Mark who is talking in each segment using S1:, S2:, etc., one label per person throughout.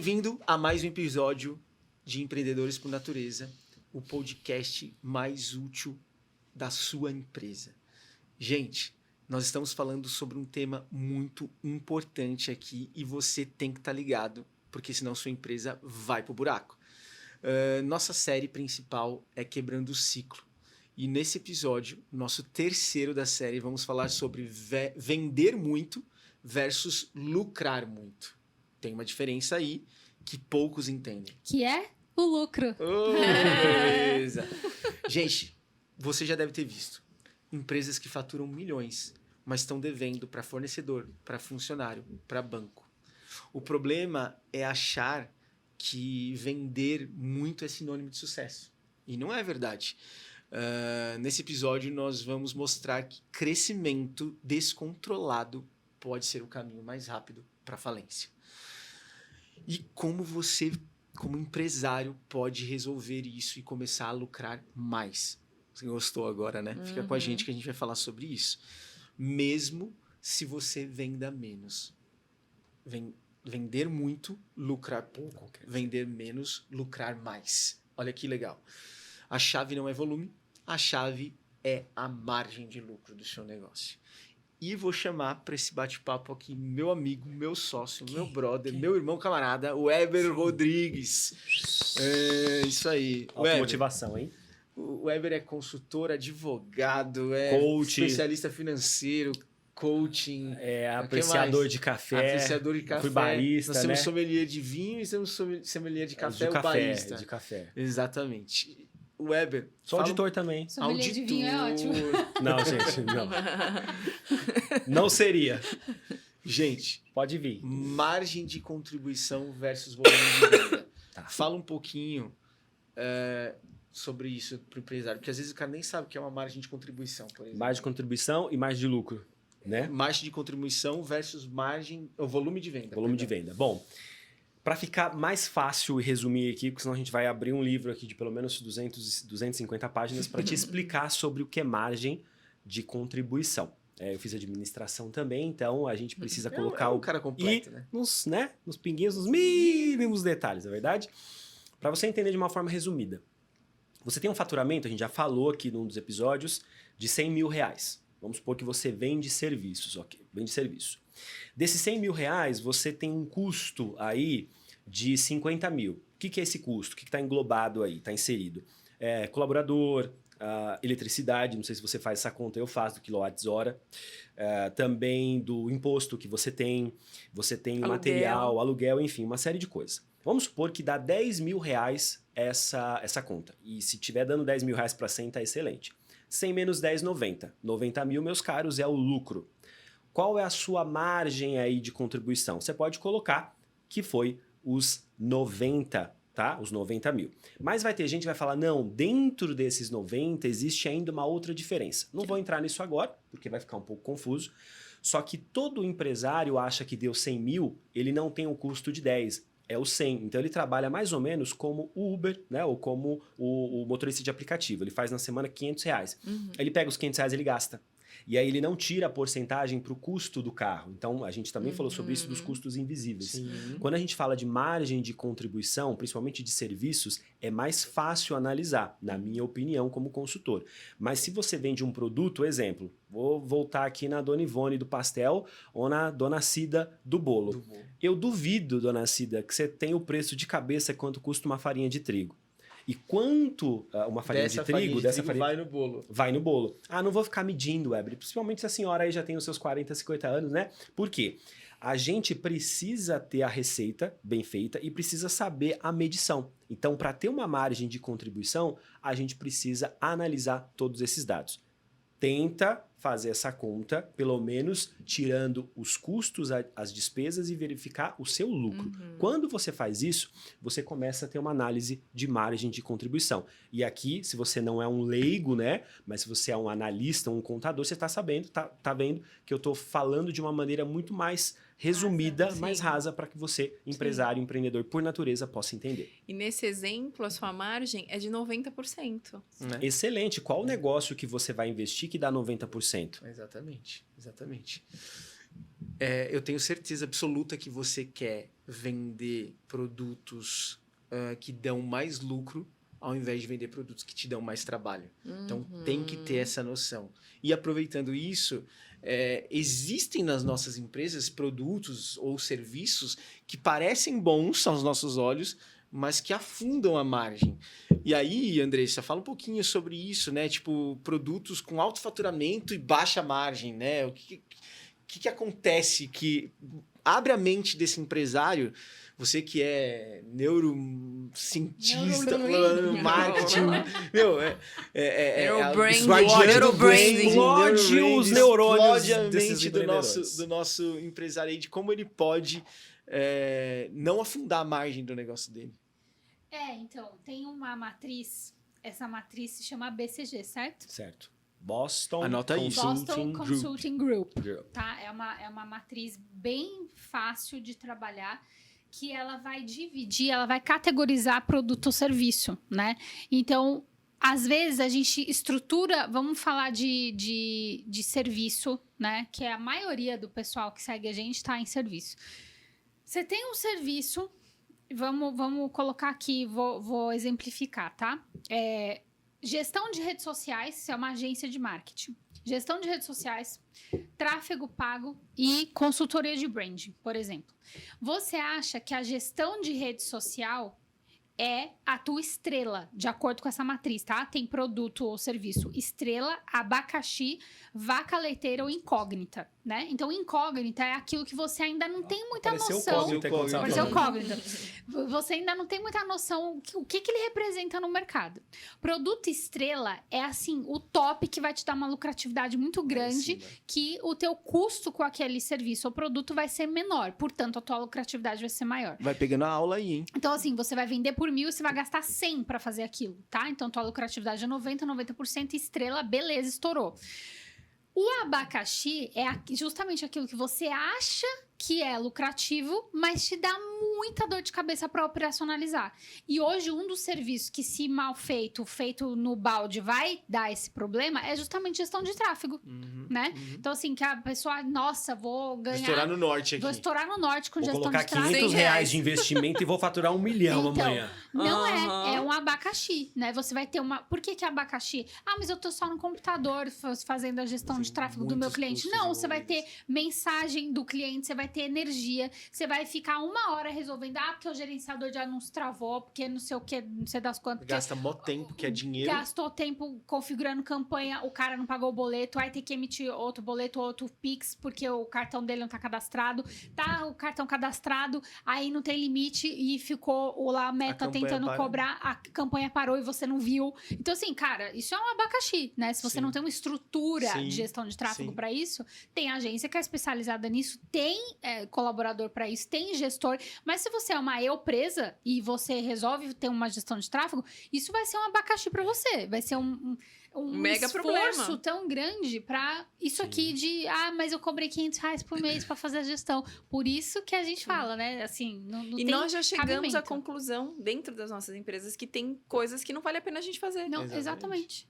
S1: Bem-vindo a mais um episódio de Empreendedores por Natureza, o podcast mais útil da sua empresa. Gente, nós estamos falando sobre um tema muito importante aqui e você tem que estar ligado, porque senão sua empresa vai pro buraco. Nossa série principal é Quebrando o Ciclo. E nesse episódio, nosso terceiro da série, vamos falar sobre vender muito versus lucrar muito. Tem uma diferença aí que poucos entendem.
S2: Que é o lucro.
S1: Oh, beleza. Gente, você já deve ter visto empresas que faturam milhões, mas estão devendo para fornecedor, para funcionário, para banco. O problema é achar que vender muito é sinônimo de sucesso. E não é verdade. Nesse episódio, nós vamos mostrar que crescimento descontrolado pode ser o caminho mais rápido para a falência. E como você, como empresário, pode resolver isso e começar a lucrar mais. Você gostou agora, né? Fica com a gente que a gente vai falar sobre isso. Mesmo se você venda menos. Vender muito, lucrar pouco. Vender menos, lucrar mais. Olha que legal. A chave não é volume, a chave é a margem de lucro do seu negócio. E vou chamar para esse bate-papo aqui meu amigo, meu sócio, meu brother, meu irmão camarada, o Weber Rodrigues. É isso aí.
S3: Automotivação, hein?
S1: O Weber é consultor, advogado,
S3: coach,
S1: especialista financeiro, coaching.
S3: Apreciador de café.
S1: Apreciador de café.
S3: Fui barista,
S1: Nós temos
S3: né?
S1: sommelier de vinho e temos sommelier de café,
S3: de
S1: o barista.
S3: De café.
S1: Exatamente. Weber.
S3: Sou auditor também.
S2: Sommelier de vinho é ótimo.
S3: Não, gente, não. Não seria.
S1: Gente,
S3: pode vir.
S1: Margem de contribuição versus volume de venda.
S3: Tá.
S1: Fala um pouquinho sobre isso para o empresário, porque às vezes o cara nem sabe o que é uma margem de contribuição, por exemplo.
S3: Margem de contribuição e margem de lucro, né?
S1: Margem de contribuição versus o volume de venda.
S3: Volume de venda. Bom, para ficar mais fácil e resumir aqui, porque senão a gente vai abrir um livro aqui de pelo menos 250 páginas para te explicar sobre o que é margem de contribuição. Eu fiz administração também, então a gente precisa colocar
S1: o cara completo, né?
S3: Nos pinguinhos, nos mínimos detalhes, na verdade? Para você entender de uma forma resumida. Você tem um faturamento, a gente já falou aqui num dos episódios, de R$100 mil. Vamos supor que você vende serviços, ok? Vende serviço. Desses R$100 mil, você tem um custo aí de 50 mil. O que é esse custo? O que está englobado aí, está inserido? Colaborador, eletricidade, não sei se você faz essa conta, eu faço do quilowatt-hora. Também do imposto que você tem material, aluguel, enfim, uma série de coisas. Vamos supor que dá R$10 mil essa conta. E se tiver dando R$10 mil para 100, está excelente. 100 menos 10, 90. 90 mil, meus caros, é o lucro. Qual é a sua margem aí de contribuição? Você pode colocar que foi os 90, tá? Os 90 mil. Mas vai ter gente que vai falar, não, dentro desses 90 existe ainda uma outra diferença. Não vou entrar nisso agora, porque vai ficar um pouco confuso. Só que todo empresário acha que deu 100 mil, ele não tem o custo de 10. É o 100. Então, ele trabalha mais ou menos como o Uber, né? Ou como o motorista de aplicativo. Ele faz na semana R$500. Ele pega os R$500 e ele gasta. E aí, ele não tira a porcentagem para o custo do carro. Então, a gente também falou sobre isso dos custos invisíveis. Sim. Quando a gente fala de margem de contribuição, principalmente de serviços, é mais fácil analisar, na minha opinião, como consultor. Mas se você vende um produto, exemplo, vou voltar aqui na Dona Ivone do pastel ou na Dona Cida do bolo. Eu duvido, Dona Cida, que você tenha o preço de cabeça quanto custa uma farinha de trigo. E quanto uma farinha de trigo
S1: vai no bolo.
S3: Vai no bolo. Não vou ficar medindo, Weber. Principalmente se a senhora aí já tem os seus 40, 50 anos, né? Por quê? A gente precisa ter a receita bem feita e precisa saber a medição. Então, para ter uma margem de contribuição, a gente precisa analisar todos esses dados. Tenta fazer essa conta, pelo menos tirando os custos, as despesas e verificar o seu lucro. Quando você faz isso, você começa a ter uma análise de margem de contribuição. E aqui, se você não é um leigo, né, mas se você é um analista, um contador, você está sabendo, tá vendo que eu estou falando de uma maneira muito mais resumida, mais rasa, para que você, empresário, empreendedor por natureza, possa entender.
S4: E nesse exemplo, a sua margem é de 90%.
S1: Né?
S3: Excelente. Qual negócio que você vai investir que dá 90%?
S1: Exatamente. eu tenho certeza absoluta que você quer vender produtos que dão mais lucro ao invés de vender produtos que te dão mais trabalho. Então, tem que ter essa noção. E aproveitando isso, existem nas nossas empresas produtos ou serviços que parecem bons aos nossos olhos, mas que afundam a margem. E aí, Andressa, fala um pouquinho sobre isso, né? Tipo, produtos com alto faturamento e baixa margem, né? O que acontece que abre a mente desse empresário, você que é neurocientista, marketing,
S4: Neurobranding.
S3: Explode os neurônios
S1: explode a
S3: desses
S1: mente
S3: empreendedores.
S1: do nosso empresário aí, de como ele pode não afundar a margem do negócio dele.
S2: Então, tem uma matriz, essa matriz se chama BCG, certo?
S3: Certo. Boston
S1: Anota isso.
S2: Boston Consulting Group,
S3: Group.
S2: tá? É uma matriz bem fácil de trabalhar, que ela vai dividir, ela vai categorizar produto ou serviço, né? Então, às vezes a gente estrutura, vamos falar de serviço, né? Que é a maioria do pessoal que segue a gente está em serviço. Você tem um serviço, vamos colocar aqui, vou exemplificar, tá? Gestão de redes sociais, isso é uma agência de marketing. Gestão de redes sociais, tráfego pago e consultoria de branding, por exemplo. Você acha que a gestão de rede social é a tua estrela, de acordo com essa matriz, tá? Tem produto ou serviço estrela, abacaxi, vaca leiteira ou incógnita, né? Então, incógnita é aquilo que você ainda não tem muita noção. Pareceu incógnita. Você ainda não tem muita noção o que ele representa no mercado. Produto estrela é, assim, o top que vai te dar uma lucratividade muito grande, que o teu custo com aquele serviço ou produto vai ser menor. Portanto, a tua lucratividade vai ser maior.
S1: Vai pegando a aula aí, hein?
S2: Então, assim, você vai vender por 1.000 e você vai gastar 100 para fazer aquilo, tá? Então, tua lucratividade é 90% estrela, beleza, estourou. O abacaxi é justamente aquilo que você acha que é lucrativo, mas te dá muita dor de cabeça para operacionalizar. E hoje, um dos serviços que, se mal feito no balde, vai dar esse problema é justamente gestão de tráfego, né? Então, assim, que a pessoa, nossa, vou ganhar...
S1: Vou estourar no norte aqui.
S2: Vou estourar no norte com
S3: Vou
S2: gestão
S3: colocar
S2: de tráfego.
S3: R$500 de investimento e vou faturar 1 milhão
S2: Então,
S3: amanhã.
S2: Não é um abacaxi, né? Você vai ter uma... Por que é abacaxi? Ah, mas eu tô só no computador fazendo a gestão de tráfego do meu cliente. Não, você vai ter mensagem do cliente, você vai ter energia, você vai ficar 1 hora resolvendo, porque o gerenciador de anúncios travou, porque não sei o que, não sei das quantas.
S1: Gasta mó tempo, que é dinheiro.
S2: Gastou tempo configurando campanha, o cara não pagou o boleto, aí tem que emitir outro boleto, outro Pix, porque o cartão dele não tá cadastrado. Tá o cartão cadastrado, aí não tem limite e ficou lá a meta tentando cobrar, a campanha parou e você não viu. Então, assim, cara, isso é um abacaxi, né? Se você não tem uma estrutura de gestão de tráfego para isso, tem agência que é especializada nisso, tem colaborador para isso, tem gestor, mas se você é uma empresa e você resolve ter uma gestão de tráfego, isso vai ser um abacaxi para você, vai ser um
S4: mega
S2: esforço
S4: problema
S2: tão grande para isso aqui de, mas eu cobrei R$500 por mês para fazer a gestão. Por isso que a gente fala, né? Assim, não
S4: e
S2: tem
S4: nós já chegamos
S2: cabimento.
S4: à conclusão, dentro das nossas empresas, que tem coisas que não vale a pena a gente fazer.
S2: Não, exatamente.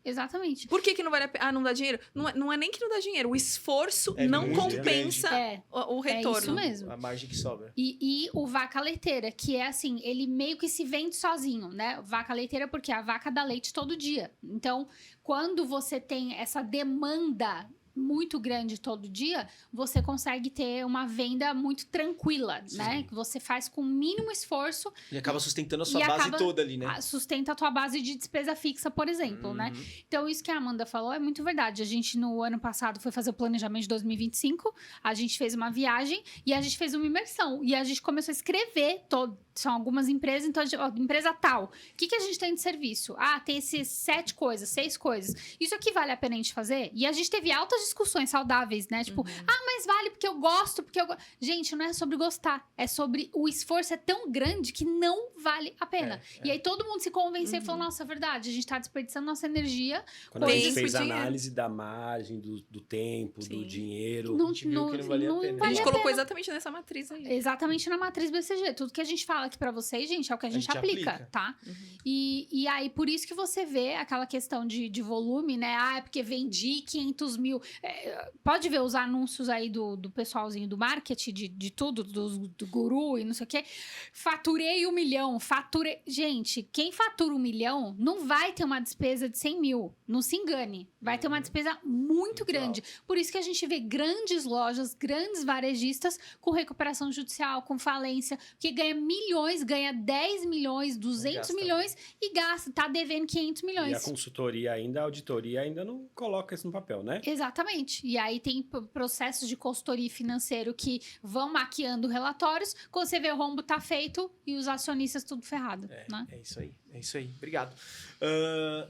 S4: Por que não vale a pena? Não dá dinheiro? Não é nem que não dá dinheiro, o esforço não
S1: muito
S4: compensa o retorno.
S2: É isso mesmo.
S1: A margem que sobra.
S2: E o vaca leiteira, que é assim, ele meio que se vende sozinho, né? Vaca leiteira porque a vaca dá leite todo dia. Então, quando você tem essa demanda muito grande todo dia, você consegue ter uma venda muito tranquila, né? Que você faz com o mínimo esforço.
S1: E acaba sustentando a sua base toda ali, né?
S2: Sustenta a tua base de despesa fixa, por exemplo, né? Então, isso que a Amanda falou é muito verdade. A gente, no ano passado, foi fazer o planejamento de 2025, a gente fez uma viagem e a gente fez uma imersão. E a gente começou a escrever são algumas empresas, então, empresa tal. O que a gente tem de serviço? Tem esses 7 coisas, 6 coisas. Isso aqui vale a pena a gente fazer? E a gente teve altas discussões saudáveis, né? Tipo, mas vale porque eu gosto, Gente, não é sobre gostar, é sobre o esforço é tão grande que não vale a pena. E aí todo mundo se convenceu e falou, nossa, é verdade, a gente tá desperdiçando nossa energia.
S3: Quando a gente fez a análise da margem, do tempo, do dinheiro,
S1: a gente viu que não valia a pena.
S4: A gente colocou exatamente nessa matriz aí.
S2: Exatamente na matriz BCG. Tudo que a gente fala aqui pra vocês, gente, é o que a gente aplica, tá? E aí, por isso que você vê aquela questão de volume, né? É porque vendi 500 mil. Pode ver os anúncios aí do pessoalzinho do marketing, de tudo, do guru e não sei o quê. Faturei 1 milhão, faturei... Gente, quem fatura 1 milhão não vai ter uma despesa de 100 mil. Não se engane. Vai ter uma despesa muito grande. Por isso que a gente vê grandes lojas, grandes varejistas com recuperação judicial, com falência, que ganha milhões, ganha 10 milhões, 200 milhões e gasta, tá devendo 500 milhões.
S3: E a consultoria ainda, a auditoria ainda não coloca isso no papel, né?
S2: Exatamente. E aí tem processos de consultoria financeiro que vão maquiando relatórios, quando você vê o rombo tá feito e os acionistas tudo ferrado, né?
S1: É isso aí, é isso aí. Obrigado.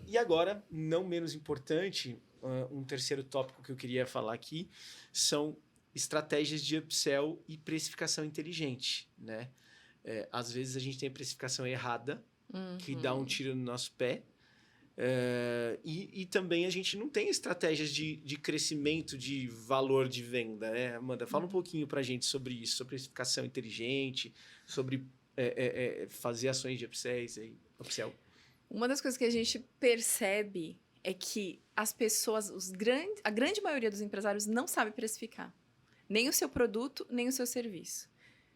S1: E agora, não menos importante, um terceiro tópico que eu queria falar aqui são estratégias de upsell e precificação inteligente, né? Às vezes a gente tem a precificação errada, que dá um tiro no nosso pé, e também a gente não tem estratégias de crescimento de valor de venda, né? Amanda, fala um pouquinho pra gente sobre isso, sobre precificação inteligente, sobre fazer ações de upsell.
S4: Uma das coisas que a gente percebe é que as pessoas, a grande maioria dos empresários não sabe precificar. Nem o seu produto, nem o seu serviço.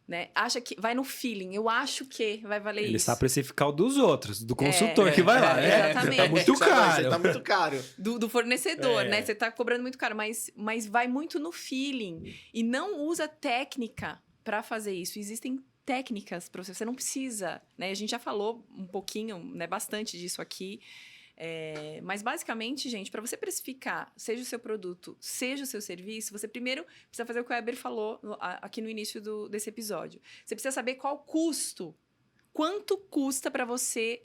S4: Né? Acha que vai no feeling, eu acho que vai valer isso.
S3: Ele sabe precificar o dos outros, do consultor que vai lá, né?
S4: Exatamente.
S3: Tá muito caro.
S1: Você tá muito caro.
S4: Do fornecedor, né? Você tá cobrando muito caro, mas vai muito no feeling. E não usa técnica para fazer isso. Existem técnicas para você não precisa, né? A gente já falou um pouquinho, né, bastante disso aqui. Mas basicamente, gente, para você precificar, seja o seu produto, seja o seu serviço, você primeiro precisa fazer o que o Weber falou aqui no início desse episódio. Você precisa saber qual custo, quanto custa para você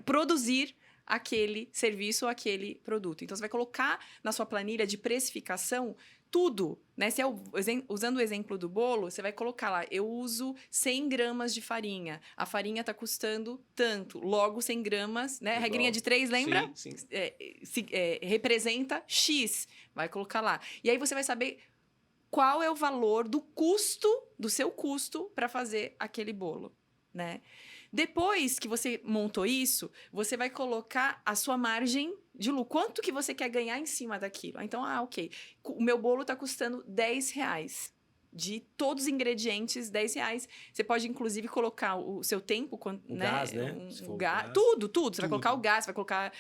S4: produzir aquele serviço ou aquele produto. Então, você vai colocar na sua planilha de precificação tudo, né? Usando o exemplo do bolo, você vai colocar lá, eu uso 100 gramas de farinha. A farinha está custando tanto. Logo, 100 gramas, né? A regrinha de 3, lembra?
S1: Sim.
S4: Representa X. Vai colocar lá. E aí, você vai saber qual é o valor do seu custo para fazer aquele bolo, né? Depois que você montou isso, você vai colocar a sua margem de lucro. Quanto que você quer ganhar em cima daquilo? Então, ok. O meu bolo está custando R$10. De todos os ingredientes, R$10. Você pode, inclusive, colocar o seu tempo...
S3: Gás, né?
S4: Gás. Tudo. Você vai colocar o gás, vai colocar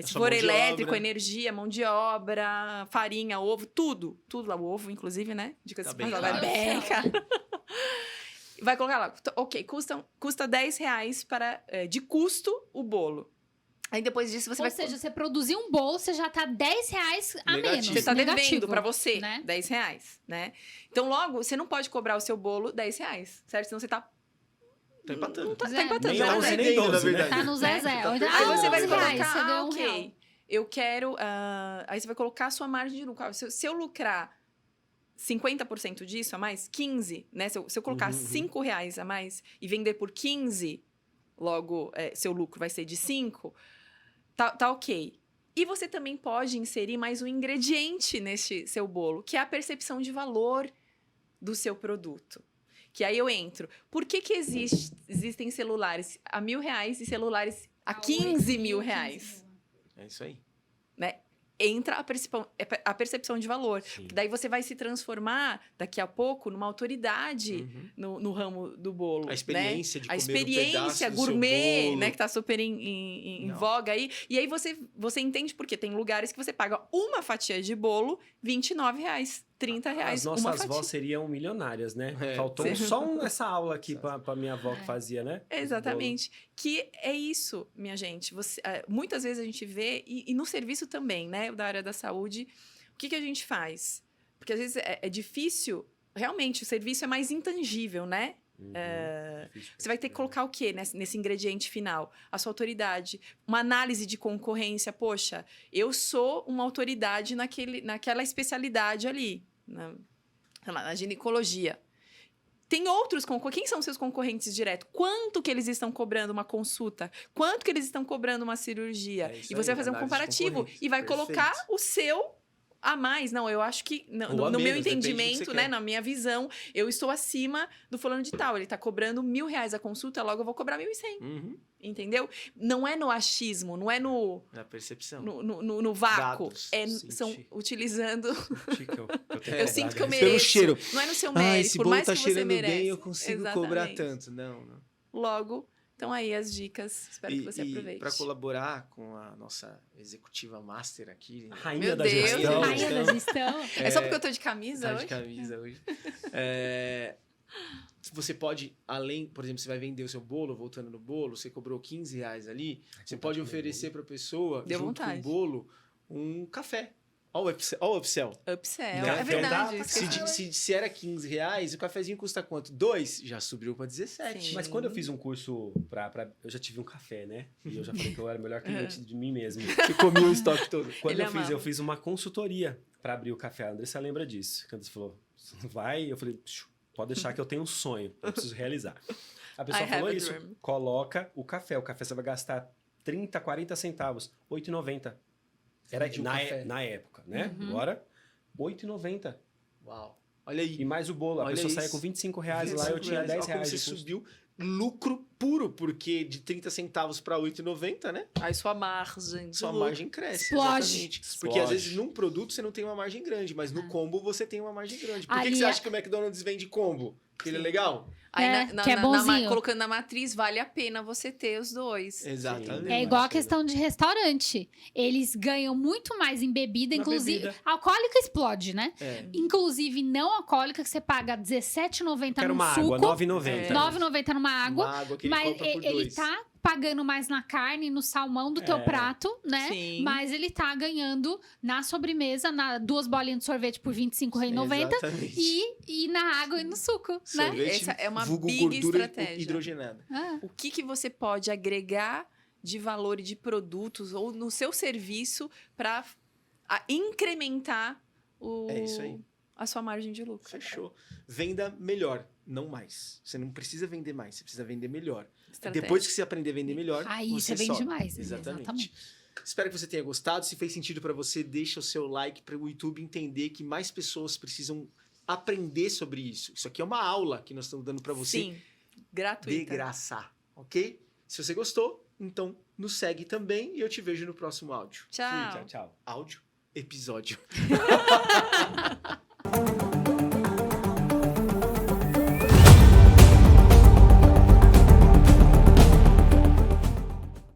S4: se for elétrico, energia, mão de obra, farinha, ovo, tudo. Tudo lá, o ovo, inclusive, né? Dicas
S1: Tá bem
S4: vai bem, cara. Vai colocar lá, ok, custa R$10 de custo o bolo. Aí depois disso você
S2: Ou seja, você produzir um bolo, você já tá R$10 a menos.
S4: Você tá devendo
S2: negativo,
S4: pra você,
S2: né?
S4: R$10, né? Então, logo, você não pode cobrar o seu bolo R$10, certo? Senão você tá...
S1: Tá empatando.
S4: Tá
S2: Zero.
S4: empatando.
S3: Nem
S4: tá
S3: 11,
S4: devendo.
S3: nem 12,
S1: na verdade.
S2: Tá no zero.
S4: Aí você vai
S2: R$11,
S4: colocar,
S2: você ganhou
S4: ok,
S2: R$1.
S4: eu quero... aí você vai colocar a sua margem de lucro. Se eu lucrar 50% disso a mais, 15, né? Se eu colocar R$5 a mais e vender por 15, logo seu lucro vai ser de 5, tá ok. E você também pode inserir mais um ingrediente nesse seu bolo, que é a percepção de valor do seu produto. Que aí eu entro. Por que existem celulares a R$1.000 e celulares a R$15.000?
S1: É isso aí.
S4: Né? Entra a percepção de valor. Daí você vai se transformar, daqui a pouco, numa autoridade no ramo do bolo.
S1: A experiência,
S4: né?
S1: de comer
S4: a experiência
S1: um
S4: gourmet,
S1: bolo.
S4: né? Que tá super em voga aí. E aí você entende por quê. Tem lugares que você paga uma fatia de bolo R$29, R$30
S3: As
S4: uma
S3: nossas
S4: fatia.
S3: avós seriam milionárias, né?
S1: É.
S3: Faltou só essa aula aqui pra minha avó que fazia, né?
S4: Exatamente. Que é isso, minha gente. Muitas vezes a gente vê, e no serviço também, né? Da área da saúde, o que a gente faz? Porque às vezes é difícil, realmente, o serviço é mais intangível, né? Você vai ter que colocar o quê nesse ingrediente final? A sua autoridade. Uma análise de concorrência. Poxa, eu sou uma autoridade naquela especialidade ali. Na ginecologia. Tem outros concorrentes. Quem são seus concorrentes diretos? Quanto que eles estão cobrando uma consulta? Quanto que eles estão cobrando uma cirurgia? E você vai fazer um comparativo e vai colocar a mais, não, eu acho que
S1: Ou a
S4: no meu
S1: menos, depende do que
S4: entendimento,
S1: você
S4: né,
S1: quer.
S4: na minha visão, eu estou acima do fulano de tal. Ele tá cobrando R$1.000 a consulta, logo eu vou cobrar 1.100,
S1: Uhum.
S4: entendeu? Não é no achismo, não é no
S1: Na percepção.
S4: vácuo.
S1: Dados,
S4: São
S3: senti.
S4: utilizando.
S3: Eu
S4: sinto que eu
S1: Pelo
S4: mereço.
S1: cheiro.
S4: Não é no seu
S1: Ah,
S4: mérito,
S1: esse
S4: por
S1: bolo
S4: mais
S1: tá
S4: que você
S1: cheirando
S4: merece.
S1: bem, eu consigo cobrar
S4: Exatamente.
S1: tanto. Não.
S4: Logo, então aí as dicas. Espero que você aproveite.
S1: para colaborar com a nossa executiva master aqui.
S3: Rainha
S4: Meu
S3: da
S4: Deus.
S3: gestão.
S2: Rainha da gestão.
S4: É só porque eu tô de camisa
S1: Tá
S4: hoje?
S1: de camisa hoje. Você pode, além, por exemplo, você vai vender o seu bolo, voltando no bolo, você cobrou R$15 ali, você pode oferecer para a pessoa,
S4: Deu
S1: junto
S4: vontade.
S1: com o bolo, um café. Olha o upsell.
S4: Upsell.
S1: Né?
S4: É verdade.
S3: Dá-
S4: esqueci.
S1: Se era R$15, o cafezinho custa quanto? 2? Já subiu para 17.
S4: Sim.
S3: Mas quando eu fiz um curso eu já tive um café, né? E eu já falei que eu era o melhor cliente de mim mesmo.
S1: Você comia o estoque todo.
S3: Quando
S4: Ele
S3: eu
S4: amava.
S3: fiz uma consultoria para abrir o café. A Andressa lembra disso. Quando você falou, vai, eu falei, pode deixar que eu tenho um sonho, eu preciso realizar. A pessoa
S4: I
S3: falou
S4: have a
S3: isso,
S4: dream.
S3: coloca o café você vai gastar 30, 40 centavos, R$8,90. Era
S1: Vendia um café.
S3: na época, né?
S4: Uhum.
S3: Agora, R$8,90.
S1: Uau. Olha aí.
S3: E mais o bolo, a
S1: Olha
S3: pessoa
S1: isso.
S3: saia com R$25 lá, eu tinha
S1: Olha como
S3: R$10
S1: você
S3: de custo.
S1: subiu lucro puro, porque de 30 centavos para 8,90, né?
S4: Aí sua margem. de
S1: Sua
S4: lucro.
S1: margem cresce.
S2: Explode.
S1: Exatamente.
S3: Explode.
S1: Porque às vezes num produto você não tem uma margem grande, mas no combo você tem uma margem grande. Por que,
S2: Ali
S1: que você
S2: é-
S1: acha que o McDonald's vende combo? Porque ele é
S4: Sim.
S1: legal?
S4: Aí
S2: que é bonzinho.
S4: colocando na matriz, vale a pena você ter os dois.
S1: Exatamente.
S2: É igual a questão de restaurante. Eles ganham muito mais em bebida,
S3: Na
S2: inclusive.
S3: bebida.
S2: Alcoólica explode, né?
S1: É.
S2: Inclusive, não alcoólica, que você paga R$17,90
S3: Quero
S2: num
S3: uma
S2: suco.
S3: água, R$9,90.
S4: É.
S2: R$9,90 numa água.
S1: Uma água que ele
S2: Mas
S1: compra por
S2: ele
S1: 2.
S2: tá pagando mais na carne, no salmão do teu prato, né?
S4: Sim.
S2: Mas ele tá ganhando na sobremesa, 2 bolinhas de sorvete por R$25,90
S1: Exatamente.
S2: e na água e no suco, né?
S1: Sorvete,
S4: Essa é uma
S1: vulgo
S4: big
S1: gordura
S4: estratégia.
S1: hidrogenada.
S2: Ah,
S4: O que você pode agregar de valor e de produtos ou no seu serviço para incrementar
S1: É isso aí.
S4: a sua margem de lucro?
S1: Fechou. Venda melhor, não mais. Você não precisa vender mais, você precisa vender melhor.
S4: Estratégia.
S1: Depois que você aprender a vender melhor,
S2: Aí
S1: você
S2: você vende
S1: sobe.
S2: mais.
S1: Exatamente. Espero que você tenha gostado. Se fez sentido para você, deixa o seu like para o YouTube entender que mais pessoas precisam aprender sobre isso. Isso aqui é uma aula que nós estamos dando para você
S4: Sim, gratuita.
S1: de graça, ok? Se você gostou, então nos segue também e eu te vejo no próximo áudio.
S4: Tchau.
S3: Tchau, tchau.
S1: Áudio, episódio.